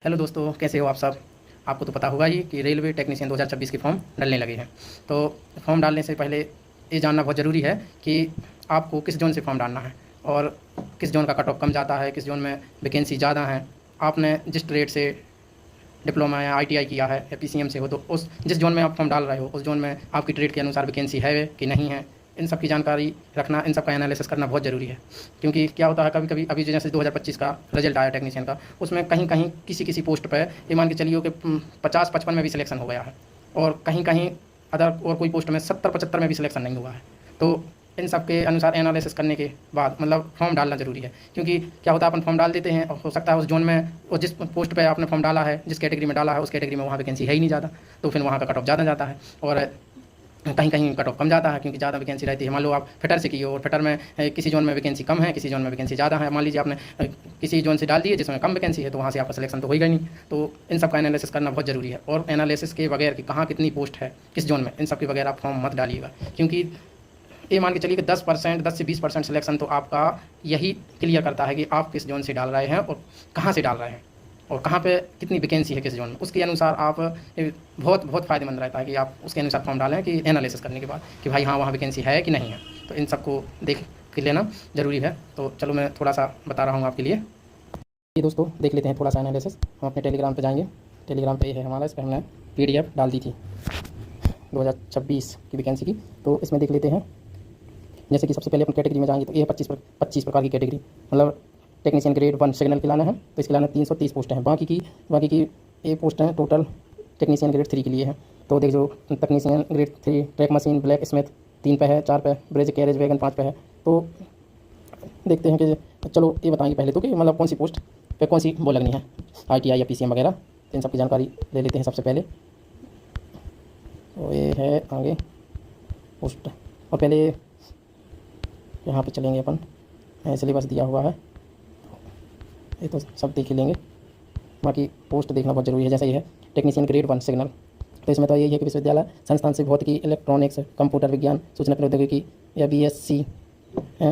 Hello दोस्तों, कैसे हो आप सब। आपको तो पता होगा ही कि रेलवे टेक्नीशियन 2026 के फॉर्म डलने लगे हैं। तो फॉर्म डालने से पहले ये जानना बहुत ज़रूरी है कि आपको किस जोन से फॉर्म डालना है और किस जोन का कट ऑफ कम जाता है, किस जोन में वैकेंसी ज़्यादा है। आपने जिस ट्रेड से डिप्लोमा या आईटीआई किया है या पीसीएम से हो, तो उस जिस जोन में आप फॉर्म डाल रहे हो उस जोन में आपकी ट्रेड के अनुसार वैकेंसी है कि नहीं है। इन सब की जानकारी रखना, इन सब का एनालिसिस करना बहुत ज़रूरी है। क्योंकि क्या होता है, कभी कभी अभी जो जैसे 2025 का रिजल्ट आया टेक्नीशियन का, उसमें कहीं कहीं किसी किसी पोस्ट पर ये मान के चलिए कि 50-55 में भी सिलेक्शन हो गया है, और कहीं कहीं अदर और कोई पोस्ट में 70-75 में भी सिलेक्शन नहीं हुआ है। तो इन सब के अनुसार एनालिसिस करने के बाद मतलब फॉर्म डालना ज़रूरी है। क्योंकि क्या होता है, अपन फॉर्म डाल देते हैं और हो सकता है उस जोन में और जिस पोस्ट पे आपने फॉर्म डाला है, जिस कैटेगरी में डाला है, उस कैटेगरी में वहाँ वैकेंसी है ही नहीं ज़्यादा, तो फिर वहाँ का कट ऑफ ज़्यादा जाता है और कहीं कहीं कट ऑफ कम जाता है, क्योंकि ज़्यादा वैकेंसी रहती है। मान लो आप फिटर से किए और फिटर में किसी जोन में वैकेंसी कम है, किसी जोन में वैकेंसी ज़्यादा है। मान लीजिए आपने किसी जोन से डाल दिए जिसमें कम वैकेंसी है, तो वहाँ से आपका सिलेक्शन तो होगा ही नहीं। तो इन सब का एनालिसिस करना बहुत ज़रूरी है, और एनालिसिस के बगैर कि कहाँ कितनी पोस्ट है, किस जोन में, इन सब के बगैर आप फॉर्म मत डालिएगा। क्योंकि ये मान के चलिए कि 10% 10 से 20% सिलेक्शन तो आपका यही क्लियर करता है कि आप किस जोन से डाल रहे हैं और कहाँ से डाल रहे हैं और कहाँ पे कितनी वैकेंसी है किस जोन में। उसके अनुसार आप बहुत बहुत फ़ायदेमंद रहता है कि आप उसके अनुसार फॉर्म डालें, कि एनालिसिस करने के बाद कि भाई हाँ वहाँ वैकेंसी है कि नहीं है। तो इन सबको देख के लेना ज़रूरी है। तो चलो मैं थोड़ा सा बता रहा हूँ आपके लिए। ये दोस्तों देख लेते हैं थोड़ा सा एनालिसिस। हम अपने टेलीग्राम पे जाएंगे। टेलीग्राम पे ये है हमारा, इस पर हमने PDF डाल दी थी 2026 की वैकेंसी की। तो इसमें देख लेते हैं। जैसे कि सबसे पहले अपनी कैटेगरी में जाएंगे तो ये 25 प्रकार की कैटेगरी, मतलब टेक्नीशियन ग्रेड 1 सिग्नल के लाना है, तो इसके लाना 330 पोस्टें हैं। बाकी की ये पोस्टें टोटल टेक्नीशियन ग्रेड 3 के लिए है। तो देख जो technician grade 3 track machine black Smith 3 पे है, 4 पे ब्रिज कैरेज वैगन 5 पे है। तो देखते हैं कि चलो ये बताएंगे पहले तो कि मतलब कौन सी पोस्ट पे कौन सी वो लगनी है, ITI या PCM वगैरह। तो इन सब की जानकारी ले लेते हैं सबसे पहले। तो ये है आगे पोस्ट, और पहले यहाँ पे चलेंगे अपन। सिलेबस दिया हुआ है, ये तो सब देख ही लेंगे। बाकी पोस्ट देखना बहुत ज़रूरी है। जैसे ये है टेक्नीशियन ग्रेड 1 सिग्नल, तो इसमें तो यही है कि विश्वविद्यालय संस्थान से भौतिकी इलेक्ट्रॉनिक्स कंप्यूटर विज्ञान सूचना प्रौद्योगिकी या BSc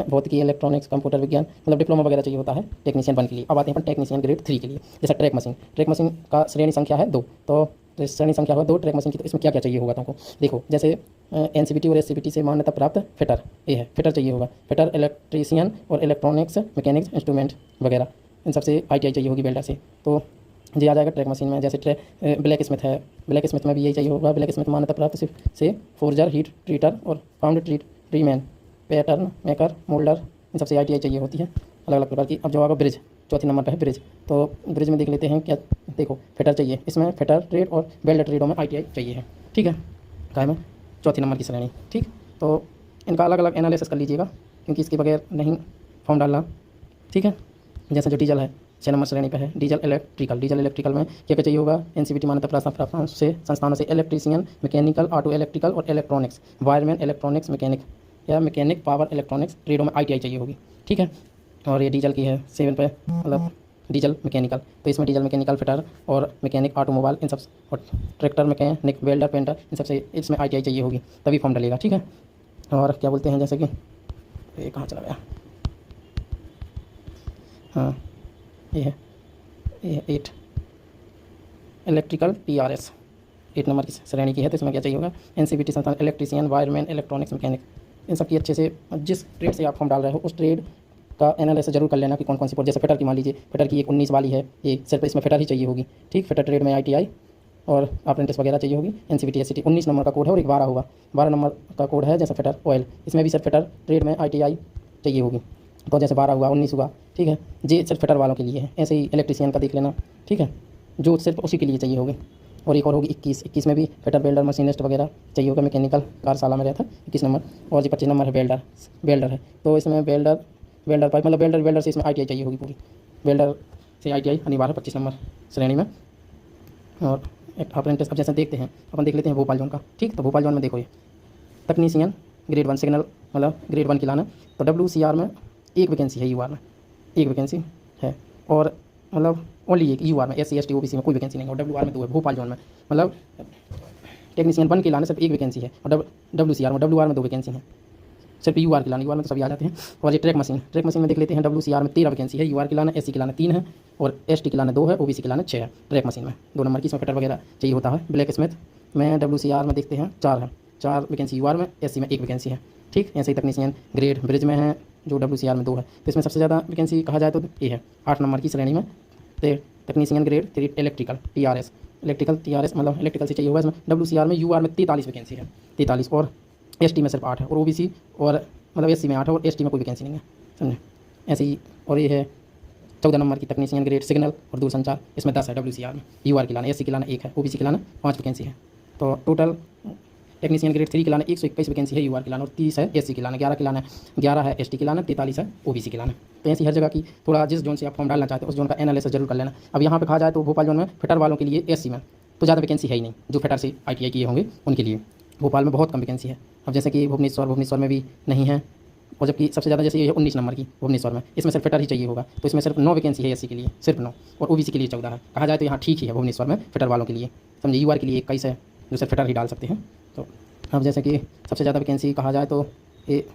भौतिकी इलेक्ट्रॉनिक्स कंप्यूटर विज्ञान, मतलब डिप्लोमा वगैरह चाहिए होता है टेक्नीशियन 1 के लिए। अब आते हैं अपन टेक्नीशियन ग्रेड 3 के लिए। जैसा ट्रैक मशीन का श्रेणी संख्या है 2, तो श्रेणी संख्या हुआ 2 ट्रैक मशीन की। तो इसमें क्या क्या चाहिए होगा तुमको, देखो जैसे NCVT और SCVT से मान्यता प्राप्त फिटर, ये है फिटर चाहिए होगा। फिटर इलेक्ट्रीशियन और इलेक्ट्रॉनिक्स मैकेनिक्स इंस्ट्रूमेंट वगैरह, इन सबसे ITI चाहिए होगी वेल्डर से। तो ये आ जाएगा ट्रैक मशीन में। जैसे ब्लैक स्मिथ है, ब्लैक स्मिथ में भी यही चाहिए होगा। ब्लैक स्मिथ मान्यता प्राप्त सिर्फ से फोर्जर, हीट ट्रीटर और फाउंड ट्रीमैन, पैटर्न मेकर, मोल्डर, इन सबसे ITI चाहिए होती है अलग अलग प्रकार की। अब जो आएगा ब्रिज, चौथे नंबर पर है ब्रिज। तो ब्रिज में देख लेते हैं क्या, देखो फिटर चाहिए, इसमें फिटर ट्रेड और वेल्डर ट्रेडों में ITI चाहिए है, ठीक है। काय में चौथी नंबर की श्रेणी, ठीक। तो इनका अलग अलग एनालिसिस कर लीजिएगा, क्योंकि इसके बगैर नहीं फॉर्म डालना, ठीक है। जैसे जो डीजल है 6 नंबर श्रेणी पे है, डीजल इलेक्ट्रिकल में क्या क्या चाहिए होगा, NCVT मान्यता प्राप्त से संस्थानों से इलेक्ट्रीशियन, मैकेनिकल, ऑटो इलेक्ट्रिकल और इलेक्ट्रॉनिक्स, वायरमैन, इलेक्ट्रॉनिक्स मैकेनिक या मैकेनिक, पावर इलेक्ट्रॉनिक्स ट्रेडों में ITI चाहिए होगी, ठीक है। और ये डीजल की है 7 पे, मतलब डीजल मैकेनिकल, तो इसमें डीजल मैकेनिकल फिटर और मैकेनिक ऑटोमोबाइल, इन सब, और ट्रैक्टर मैकेनिक, वेल्डर, पेंटर, इन सबसे इसमें ITI चाहिए होगी, तभी फॉर्म डलेगा, ठीक है। और क्या बोलते हैं, जैसे कि ये कहाँ चला गया, हाँ ये है 8 इलेक्ट्रिकल PRS 8 नंबर की श्रेणी की है। तो इसमें क्या चाहिए होगा, NCVT संस्थान इलेक्ट्रीशियन, वायरमैन, इलेक्ट्रॉनिक्स मैकेनिक, इन सब की अच्छे से जिस ट्रेड से आप फॉर्म डाल रहे हो उस ट्रेड का एनालिसिस जरूर कर लेना कि कौन कौन सी पोस्ट। जैसे फिटर की मान लीजिए, फिटर की एक 19 वाली है, ये सिर्फ इसमें फिटर ही चाहिए होगी, ठीक। फिटर ट्रेड में ITI और अप्रेंटिस वगैरह चाहिए होगी। NCVT SCT 19 नंबर का कोड है और एक 12 होगा, 12 नंबर का कोड है। जैसे फिटर ऑयल, इसमें भी सिर्फ फिटर ट्रेड में ITI चाहिए होगी। तो जैसे 12 हुआ, 19 हुआ, ठीक है। ये सिर्फ फिटर वालों के लिए है। ऐसे ही इलेक्ट्रीशियन का देख लेना, ठीक है, जो सिर्फ उसी के लिए चाहिए होगी। और एक और होगी 21 में भी फिटर, वेल्डर, मशीनिस्ट वगैरह चाहिए होगा। मैकेनिकल कार्यशाला में रहता है 21 नंबर। और जी 25 नंबर है वेल्डर है। तो इसमें वेल्डर पाइप, मतलब वेल्डर से इसमें ITI चाहिए होगी पूरी। वेल्डर से ITI अनिवार्य है 25 नंबर श्रेणी में। और एक अप्रेंटिस, अब जैसे देखते हैं अपन, देख लेते हैं भोपाल जोन का, ठीक। तो भोपाल जोन में देखो, ये टेक्नीशियन ग्रेड 1 सिग्नल, मतलब ग्रेड 1 की लाना। तो WCR में एक वैकेंसी है, UR में एक वैकेंसी है, और मतलब ओनली एक UR में, SC ST OBC में कोई वैकेंसी नहीं है, और WR में 2 है। भोपाल जोन में मतलब टेक्नीशियन 1 के लाने सिर्फ एक वैकेंसी है, और WCR में WR में 2 वैकेंसी हैं, सिर्फ यूआर के लाना, यूआर में तो सभी आ जाते हैं। और ये ट्रैक मशीन में देख लेते हैं। WCR में 13 वैकेंसी है, यूआर के लाना, SC के लाना 3 है और ST के लाना 2 है, OBC के लाना 6 है। ट्रैक मशीन में 2 नंबर की, इसमें फिटर वगैरह चाहिए होता है। ब्लैक स्मिथ में WCR में देखते हैं 4 है, 4 वैकेंसी यूआर में, SC में 1 वैकेंसी है। ठीक, ऐसे ही तकनीशियन ग्रेड ब्रिज में है जो WCR में 2 है। तो इसमें सबसे ज़्यादा वैकेंसी कहा जाए तो ये है 8 नंबर की श्रेणी में। तो टेक्नीशियन ग्रेड 3 इलेक्ट्रिकल TRS, मतलब इलेक्ट्रिकल से चाहिए होगा। इसमें WCR में यूआर में 43 वैकेंसी है, 43, और ST में सिर्फ 8 है, और OBC और मतलब SC में 8 है और ST में कोई वैकेंसी नहीं है, समझे। ऐसे ही, और ये है 14 नंबर की तकनीशियन ग्रेड सिग्नल और दूरसंचार, इसमें 10 है WCR में। यूआर के लाना, SC के लाना 1 है, OBC के लाना 5 वैकेंसी है। तो टोटल टेक्नीशियन ग्रेड 3 के लाना 121 वैकेंसी है यूआर के लाना, और 30 है SC के लाना, 11 के लाना, 11 है ST के लाना, 43 है OBC के लाना। तो ऐसी हर जगह की थोड़ा जिस जोन से आप फॉर्म डालना चाहते हैं उस जोन का एनालिसिस जरूर कर लेना। अब यहाँ पे कहा जाए तो भोपाल जोन में फिटर वालों के लिए SC में तो ज़्यादा वैकेंसी है ही नहीं, जो फिटर से ITI किए होंगे उनके लिए भोपाल में बहुत कम वैकेंसी है। अब जैसे कि भुवनेश्वर में भी नहीं है, और जबकि सबसे ज़्यादा जैसे ये 19 नंबर की भुवनेश्वर में, इसमें सिर्फ फिटर ही चाहिए होगा, तो इसमें सिर्फ 9 वैकेंसी है SC के लिए, सिर्फ 9, और OBC के लिए 14 है। कहा जाए तो यहाँ ठीक ही है भुवनेश्वर में फिटर वालों के लिए, समझिए। यूआर के लिए 21 है, जो सिर्फ फिटर ही डाल सकते हैं। तो अब जैसे कि सबसे ज़्यादा वैकेंसी कहा जाए तो ये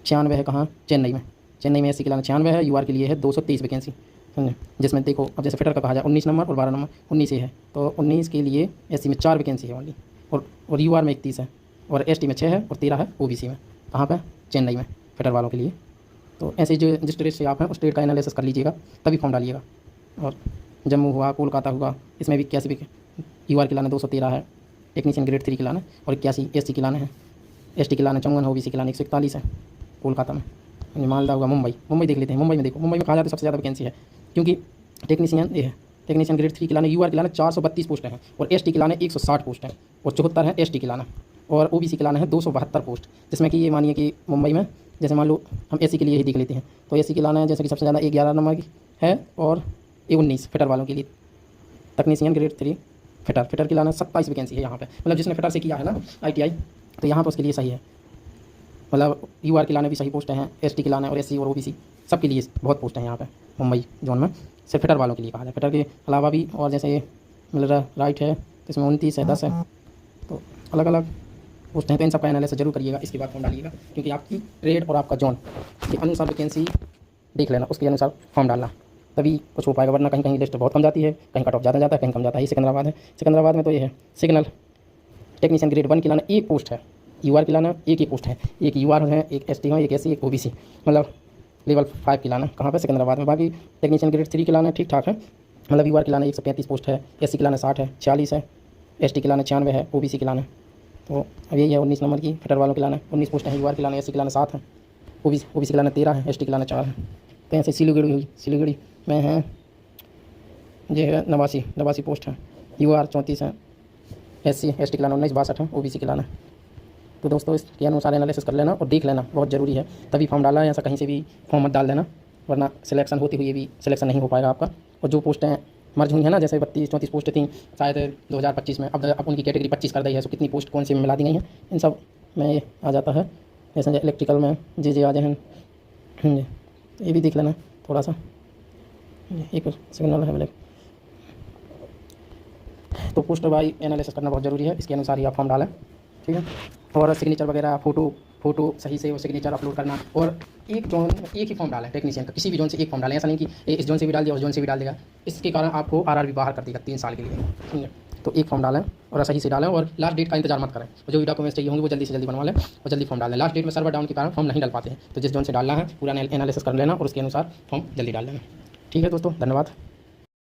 96 है, कहाँ, चेन्नई में SC के लाना 96 है, यूआर के लिए है 230 वैकेंसी, समझे। जिसमें देखो, अब जैसे फिटर का कहा जाए 19 नंबर और 12 नंबर, 19 ही है, तो 19 के लिए SC में 4 वैकेंसी है ओनली, और यूआर में 31 है, और ST में 6 है, और 13 है OBC में। कहाँ पर, चेन्नई में, फिटर वालों के लिए। तो ऐसे जो जिस स्टेट से आप हैं उस स्टेट का एनालिसिस कर लीजिएगा, तभी फॉर्म डालिएगा। और जम्मू हुआ, कोलकाता हुआ, इसमें भी 81 यूआर के लाना 213 है, टेक्नीशियन ग्रेड 3 के लाना, और 81 SC के लाना है, ST के लाना 54, OBC के लाना 141 है कोलकाता में। मालदा हुआ, मुंबई देख लेते हैं। मुंबई में देखो, मुंबई में कहा जाता है सबसे ज़्यादा वैकेंसी है, क्योंकि टेक्नीशियन ये है, टेक्नीशियन ग्रेड 3 के लाना, यूआर के लाना 432 पोस्ट हैं, और ST के लाना 160 पोस्ट हैं, और 74 है ST के लाना, और OBC के लाना है 272 पोस्ट। जिसमें कि ये मानिए कि मुंबई में जैसे मान लो हम SC के लिए ही देख लेते हैं, तो SC के लाना है जैसे कि सबसे ज़्यादा 11 नंबर की है, और 19 फिटर वालों के लिए। तकनीशियन ग्रेड 3 फिटर के लाना 27 वैकेंसी है यहाँ पे, मतलब जिसने फिटर से किया है ना ITI, तो यहाँ पर उसके लिए सही है। मतलब यूआर के लाने भी सही पोस्ट हैं, ST के लाना और SC और OBC सबके लिए बहुत पोस्ट हैं यहाँ पे मुंबई जोन में। सिर्फ फिटर वालों के लिए कहा जाए, फिटर के अलावा भी, और जैसे मतलब राइट है, तो इसमें 29 है, 10 है, तो अलग अलग पोस्ट हैं। तो इन सब का एनालिसिस जरूर करिएगा, इसके बाद फॉर्म डालिएगा, क्योंकि आपकी ट्रेड और आपका जोन के अनुसार वैकेंसी देख लेना, उसके अनुसार फॉर्म डालना, तभी कुछ हो पाएगा। वरना कहीं कहीं लिस्ट बहुत कम जाती है, कहीं कट ऑफ ज़्यादा जाता है, कहीं कम जाता है। सिकंदराबाद है, सिकंदराबाद में तो ये है सिग्नल टेक्नीशियन ग्रेड 1 के लाना 1 पोस्ट है, यूआर के लाना 1 ही पोस्ट है, एक यूआर है, एक ST है, एक SC, एक OBC, मतलब लेवल 5 के लाना। कहाँ पर, सिकंदराबाद में। बाकी टेक्नीशियन ग्रेड 3 के लाना ठीक ठाक है, मतलब यूआर के लाना 135 पोस्ट है, SC के लाना 60 है, 46 है, ST के लाना 96 है, OBC के लाना। तो अब यही है 19 नंबर की फिटर वालों के लाना 19 पोस्ट है, यूआर के लाना, SC के लाना 7 है, OBC के लाना 13 है, ST के लाना 4 है। तो ऐसे सिलीगुड़ी में है, ये है 89 पोस्ट है, यूआर 34 है, SC ST के लाना 19, 62 है, OBC के लाना। तो दोस्तों इसके अनुसार एनालिसिस कर लेना और देख लेना, बहुत ज़रूरी है, तभी फॉर्म डालना है। ऐसा कहीं से भी फॉर्म मत डाल देना, वरना सिलेक्शन होते हुए भी सिलेक्शन नहीं हो पाएगा आपका। और जो पोस्टें मर्ज हुई है ना, जैसे 32-34 पोस्ट थी शायद 2025 में, अब उनकी कैटेगरी 25 कर दी है, सो कितनी पोस्ट कौन सी में मिला दी गई हैं, इन सब में ये आ जाता है। जैसे इलेक्ट्रिकल में जे आ जाए हैं, ये भी देख लेना थोड़ा सा, एक सिग्नल है ब्लैक। तो पोस्ट बाई एनालिसिस करना बहुत ज़रूरी है, इसके अनुसार ही आप फॉर्म डालें, ठीक है। और सिग्नेचर वगैरह फ़ोटो सही से वो सिग्नेचर अपलोड करना, और एक ही फॉर्म डालें टेक्नीशियन का, किसी भी जोन से एक फॉर्म डालें, ऐसा नहीं कि इस जोन से भी डाल दिया उस जोन से भी डाल देगा, इसके कारण आपको RRB बाहर कर देगा 3 साल के लिए, ठीक है। तो एक फॉर्म डालें और सही से डालें, और लास्ट डेट का इंतजार मत करें, जो भी डॉक्यूमेंट्स चाहिए होंगे वो जल्दी से जल्दी बनवा लें और जल्दी फॉर्म डालें। लास्ट डेट में सर्वर डाउन के कारण फॉर्म नहीं डाल पाते हैं, तो जिस जोन से डालना है पूरा एनालिसिस कर लेना और उसके अनुसार फॉर्म जल्दी डाल लेना, ठीक है दोस्तों, धन्यवाद।